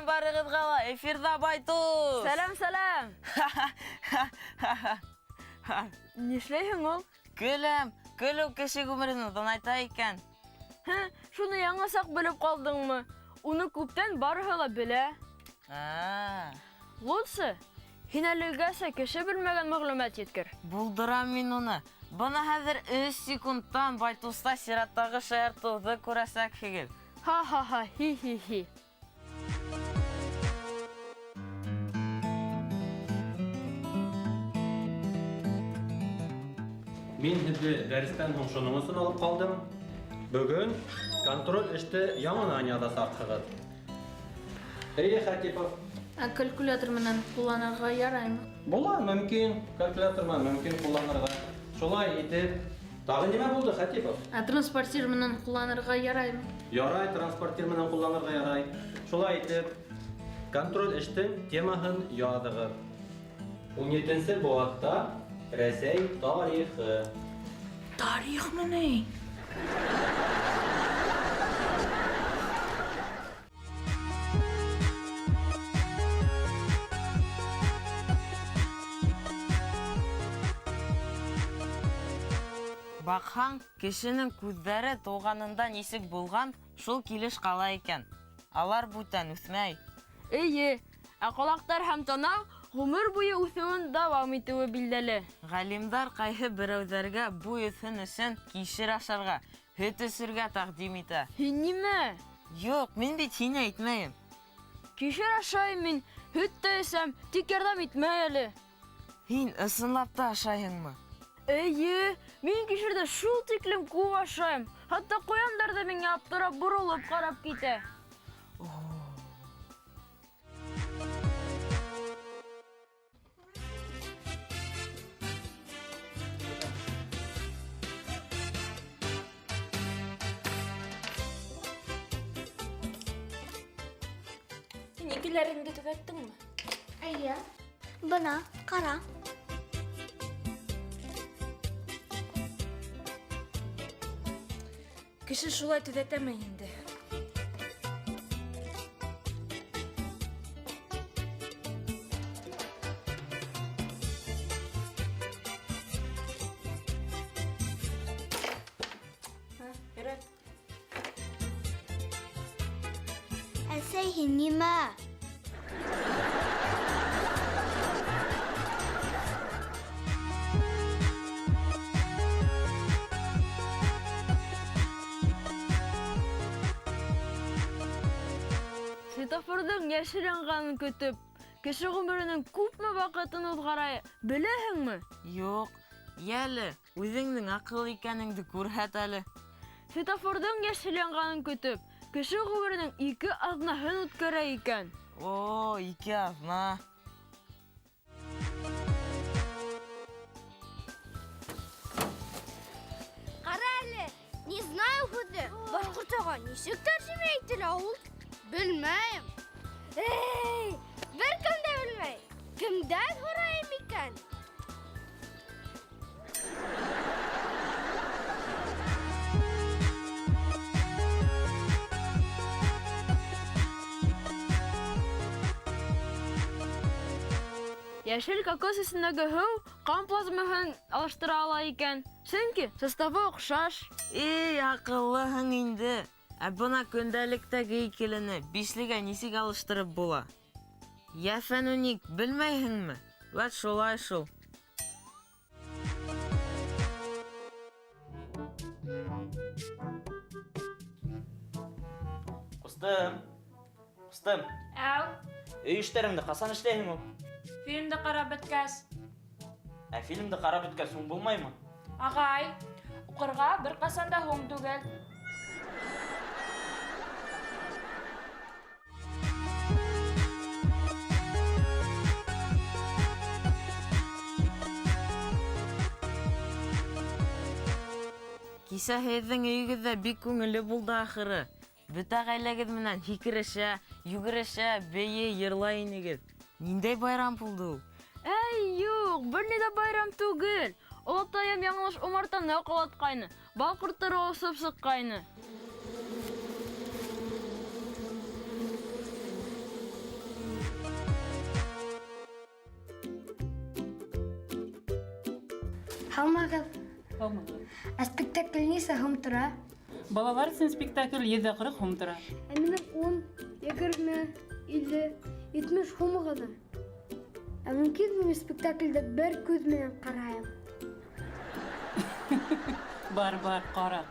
Сәлем барығызға ла, эфирда Байтус! Сәлем! Нишләйһең ул? Көлү кеше гүмерен данайта икән. Шуны яңа саҡ белеп ҡалдыңмы? Уны күптән барыһы ла белә. Лутсы, һин әлегәсә кеше белмәгән мәғлүмәт еткер. Булдырам мин уны. Бына хәҙер 3 секундтан Байтуста сираттағы шаяртыуҙы күрәсәкһегеҙ. Ха-ха-ха, хи-хи-хи. Мин һеҙҙе дәрестән һуң шуның өсөн алып ҡалдым. Бөгөн контроль эште яңынан яҙасаҡһығыҙ. Эйе, Хәтипов. Калькулятор менән ҡулланырға яраймы? Була, мөмкин. Калькулятор менән мөмкин ҡулланырға. Шулай итеп. Тағы нимә булды, Хәтипов? Транспортир менән ҡулланырға яраймы? Ярай, транспортир менән ҡулланырға ярай. Шулай итеп, контроль эштең темаһын яҙығыҙ. 17-нсе быуатта Рәсәй тарихы. Тарихмы ни? Баҡһаң, кешенең күҙҙәре тыуғанында нисек булған, шул килеш ҡала икән. Алар бүтән үҫмәй. Эйе, ә ҡолаҡтар һәм танау ғүмер буйы үҫеүен дауам итеүе билдәле. Ғалимдар ҡайһы берәүҙәргә буй үҫһен өсөн кишер ашарға, һөт эсергә тәҡдим итә. Һин нимә? Юҡ, мин бит һине әйтмәйем. Кишер ашайым мин, һөт тә эсәм, тик ярҙам итмәй әле. Һин ысынлап та ашайһыңмы? Эйе, мин кишерҙе шул тиклем күп ашайым. Хатта ҡуяндар да миңә аптырап боролоп ҡарап китә. Икеләреңде төҙәттеңме? Эйе. Бына, ҡара. Кеше шулай төҙәтәме инде? Әсәй, һин нимә? Светофорҙың йәшел янғанын көтөп, кеше ғүмеренең күпме ваҡытын уҙғарайы, беләһеңме? Юҡ, йәле, үҙеңнең аҡыл икәнеңде күрһәт әле. Светофорҙың йәшел янғанын көтөп, кеше ғүмеренең 2 аҙнаһын үткәрә икән. О, 2 аҙна. Ҡара әле, не знаю һүҙе. Башҡортсаға нисек тәржемә ителә ул? Белмәйем. Эй, бер кем дә белмәй. Кемдән һорайым икән? Йәшел кокос эсендәге һыу ҡан плазмаһын алыштыра ала икән. Сөнки составы оҡшаш. Эй, аҡыллыһың инде. Ә бына көндәлектәге икелене 5-легә нисек алыштырып була? Йә, Фәнүник, белмәйһеңме? Вәт шулай шул. Ҡустым, Әү, өй эштәреңде ҡасан эшләйһең ул? фильмды ҡарап бөткәс. Ә фильмды ҡарап бөткәс һуң булмаймы? Ағай, уҡырға бер ҡасан да һуң түгел. Кисә һеҙҙең өйөгөҙҙә бик күңелле булды ахыры. Бөтә ғаиләгеҙ менән һикерешә, йүгерешә, бейей, йырлай инегеҙ. Ниндәй байрам булды ул? Әй, юҡ, бер ни дә байрам түгел. Олатайым яңылыш умартаны ҡолатҡайны, бал ҡорттары осоп сыҡҡайны. Хамағыз. Спектакль несі хым тұра? Балалар үшін спектакль 7-40 хум тора. Әмінің 10, 20, 50, 70 хумы ғана. Мүмкін мен спектакльді бір көзменен қарайым. Бар, қара.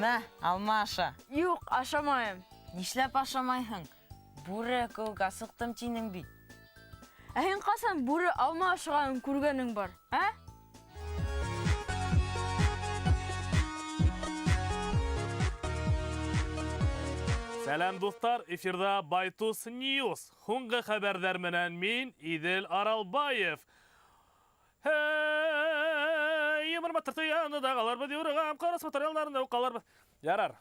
Мә, алма аша. Юк, ашамайым. Нишләп ашамайһың? Бүре кеүек асыктым тинең бит. Ә һин касан бүре алма ашаганын күргәнең бар, ә? Сәлам достар, эфирда Байтус Ньюс. Хуңғы хәбәрдәр менән мин Идел Аралбаев. Емір матырты янында қаларбы деурігам, қарас материалдарында қаларбы. Ярар.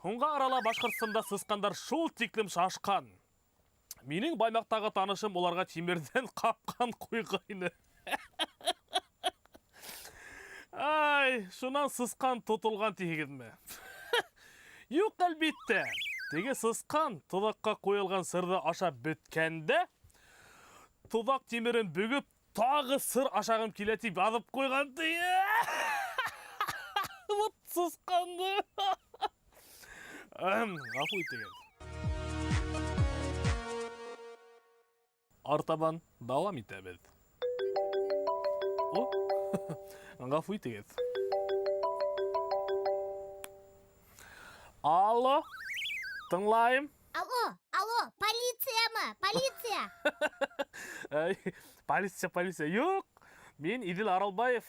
Хуңға арала Башқұртстанда сысқандар шул тиклем шашқан. Менің Баймақтағы танышым оларға темірден қапқан қойғайны. Ай, шунан сысқан тұтылған тегідімі. Юқ әлбетті. Теге сысқан тұдаққа қойылған сырды аша біткенде, тұдақ темірін бүгіп, тағы сыр ашағым келетіп адып қойған дейі. Вот сысқанды. Ғафу етеген. Артабан давам етеміз. О, ғафу етеген. Алло, тыңлайым. Алло, полиция ма? Полиция! Полиция. Yok. Мен Идил Аралбаев.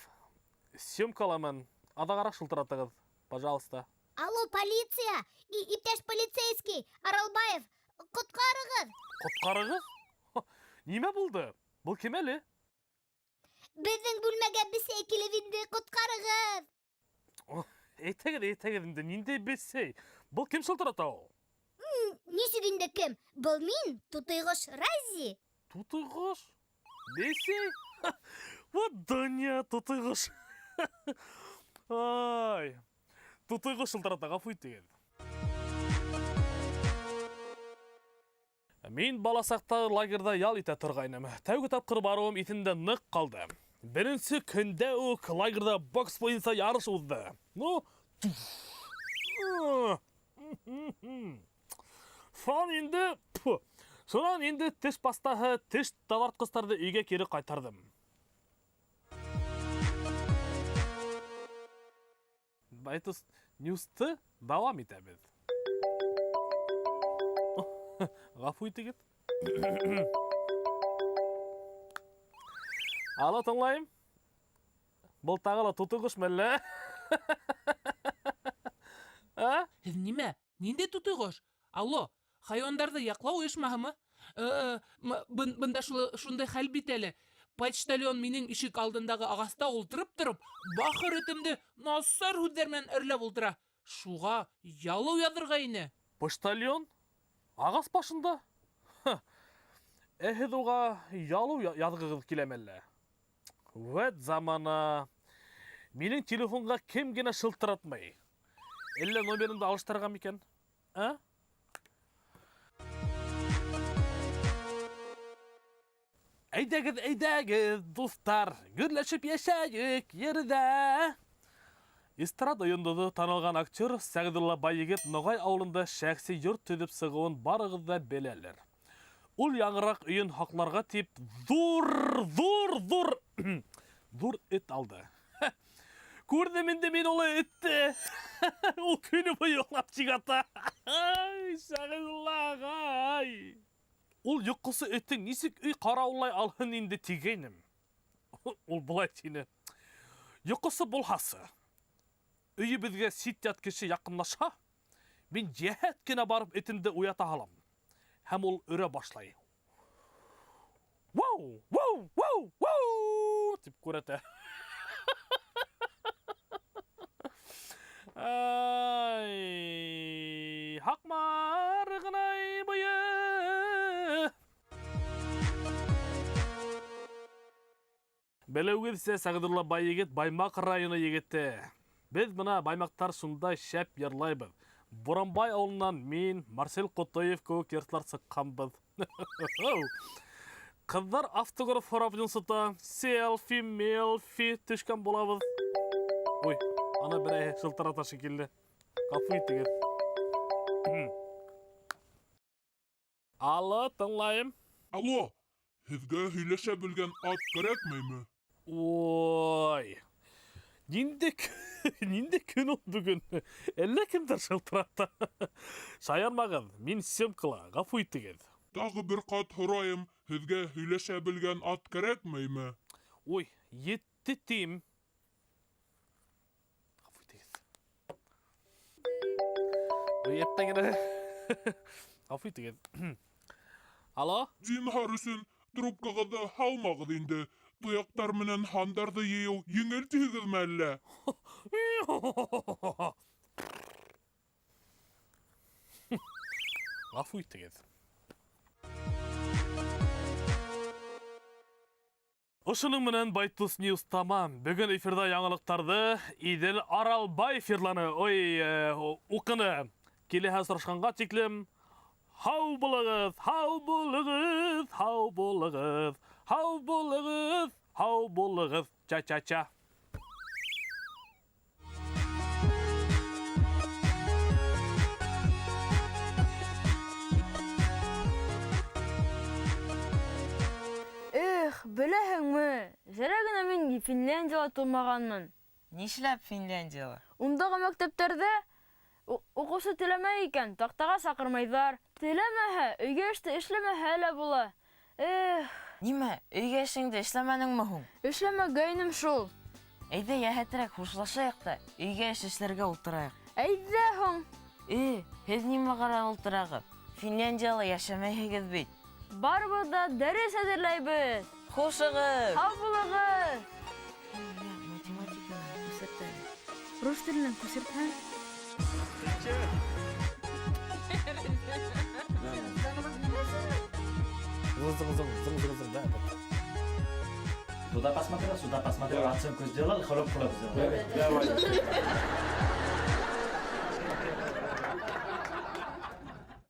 Съемкаламын. Адағарақ шылтыратығыз, пожалуйста. Алло, полиция! Иптеш полицейский, Аралбаев, құтқарығыз! Құтқарығыз? Неме болды? Бұл кем әлі? Біздің бүлмеге бісей келевінді құтқарығыз! Әйтегеді, ненде бесей? Бұл кем шылтыратау? Несігінде кім? Бұл мен тұтыйғыш Рази. Тұтыйғыш? Бесей? Вот Даня, тұтыйғыш. Ай, тұтыйғыш шылтырата ғафу етеген. Мен баласақта лагерда ял ете тұрғайным. Тәугі тапқыр баруым етінде нық қалды. Бірінші күнде өк лагерда бокс бойынса ярыш ұзды. Ну, Сонан енді тіш бастағы тіш талартқыстарды үйге кері қайтардым. Байтус Ньюсты давам етеміз. Ғафу етегет. Ала тыңлайым. Бұл тағыла тұтығыш мәлі. Неме? Ненде тұтығыш? Алло, хайуандарды яқлау ұйышмағымы? Бұнда шундай хәл бітелі. Почтальон менің ішік алдындағы ағаста олтырып тұрып, бақыр өтімді нассар хүддермен үрлеп олтыра. Шуға ялу ядырғайыны. Почтальон? Ағас башында? Әхед оға ялу ядғығыз келемелі. Өт замана. Менің телефонға кем гені шылтыратмай. Әлі номерімді алыштырған екен? Әйдәгіз, достар, гүрләшіп ешәйік, ерді. Эстрада ойындығы танылған актер Сәғдулла Байегет Ноғай ауылында шәқси йорт төдіп сығуын барығызда беләлер. Ул яңырақ үйін хақларға теп зур эт алды. Көрдімінде мен олы етті. Ол күні бұй оғлап чигата. Сәғдуллағай. Ол юққысы еттің несік үй қараулай алғын енді тегенім. Ол бұлай тені. Юққысы болғасы. Үйі бізге ситтят кіші яқынлаша, мен жехеткені барып етімді уята алам. Хәм ол үрі башлай. Вау! Тип көреті. Ай, хақмарығынай бұйы. Белеугедсе Сагыдырла бай егет Баймак районы егеті. Біз мына Баймактар шундай шәп ярлайбыз. Боранбай ауылынан мен, Марсел Котоев көк ертлар сыққанбыз. Қыздар автограф фотоаппаратын селфи, мелфи түшкен болабыз. Ой, ана бір әйе жылтырата шекелді. Қапы етігіз. Алло, тыңлайым. Алло, һеҙгә һөйләшә белгән ат кәрәкмәйме? Ой, нинде күн ул бүгін. Әллә кемдер жылтырата. Шаярмағыз, мен съемкала, ғафу итегіз. Тағы бер ҡат һорайым, һеҙгә һөйләшә белгән ат кәрәкмәйме? Ой, етті тим. Ғафу итегіз. Ой, етті гені. Ғафу итегіз. Алло? Зинһар өсөн трубкағыҙҙы һалмағыҙ инде. Туяҡтар менән һандарҙы йыйыу еңел тиһегеҙме әллә? Ғафу итегеҙ. Ошоның менән Байтус Ньюс тамам. Бөгөн эфирда яңылыҡтарҙы Идел Аралбай эфирланы. Ой, уҡыны. Киләһе осрашҡанға тиклем һау булығыҙ, һау булығыҙ, һау булығыҙ, һау булығыҙ, һау булығыҙ. Ча-ча-ча. Беләһеңме? Зәрәгенә мин Финляндияла тумағанмын. Нишләп Финляндияла? Ундағы мәктәптәрҙә уҡыусы теләмәй икән, таҡтаға саҡырмайҙар. Теләмәһә, өйгә эште эшләмәһә лә була. Нимә, өйгә эшеңде эшләмәнеңме һуң? Эшләмәгәйнем шул. Әйҙә йәһәтерәк хушлашайыҡ та, өйгә эш эшләргә ултырайыҡ. Әйҙә һуң. Һеҙ нимә ҡарар ултырағыҙ? Финляндияла йәшәмәйһегеҙ бит. Барыбыҙ да дәрес әҙерләйбеҙ. Хушығыҙ! Һау булығыҙ! Математиканы күсертәле. Рус теленән күсертһәң? Туда посмотрел, сюда посмотрел, оценку сделал, хлоп-хлоп сделал.